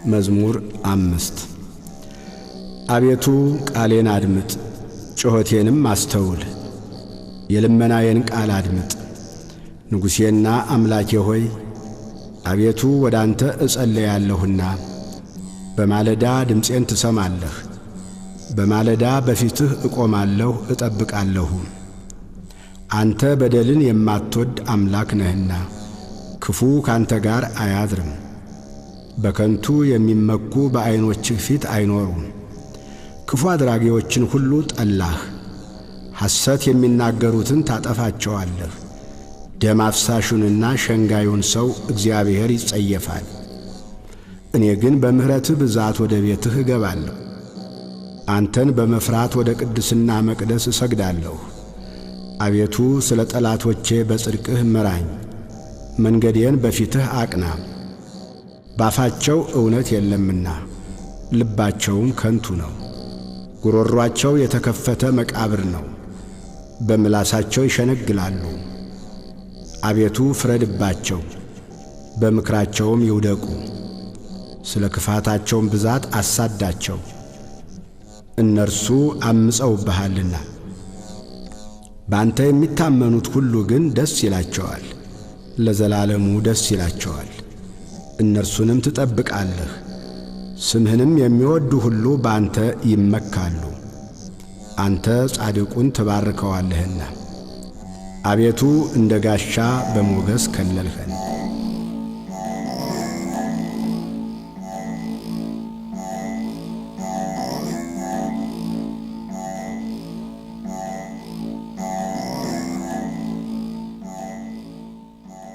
መዝሙር 5 አቤቱ ቃሌን አድምጥ፣ ጩኸቴንም አስተውል። የልመናዬን ቃል አድምጥ። ንጉሴና አምላኬ ሆይ አቤቱ ወደ አንተ እጸልያለሁና፣ በማለዳ ድምፄን ትሰማለህ። በማለዳ በፊትህ እቆማለሁ እጠብቃለሁ። አንተ በደልን የማትወድ አምላክ ነህና ክፉ ካንተ ጋር አያድርም። በከንቱ የሚመኩ በዐይኖችህ ፊት አይኖሩም። ክፉ አድራጊዎችን ሁሉ ጠላህ። ሐሰት የሚናገሩትን ታጠፋቸዋለህ። ደም አፍሳሹንና ሸንጋዩን ሰው እግዚአብሔር ይጸየፋል። እኔ ግን በምሕረትህ ብዛት ወደ ቤትህ እገባለሁ። አንተን በመፍራት ወደ ቅድስና መቅደስ እሰግዳለሁ። አቤቱ ስለ ጠላቶቼ በጽድቅህ ምራኝ፣ መንገዴን በፊትህ አቅና። ባፋቸው እውነት የለምና ልባቸውም ከንቱ ነው። ጉሮሮአቸው የተከፈተ መቃብር ነው፣ በምላሳቸው ይሸነግላሉ። አቤቱ ፍረድባቸው፣ በምክራቸውም ይውደቁ። ስለ ክፋታቸውም ብዛት አሳዳቸው፣ እነርሱ አምፀውብሃልና። በአንተ የሚታመኑት ሁሉ ግን ደስ ይላቸዋል፣ ለዘላለሙ ደስ ይላቸዋል። እነርሱንም ትጠብቃለህ። ስምህንም የሚወዱ ሁሉ በአንተ ይመካሉ። አንተ ጻድቁን ትባርከዋለህና። አቤቱ እንደ ጋሻ በሞገስ ከለልኸን።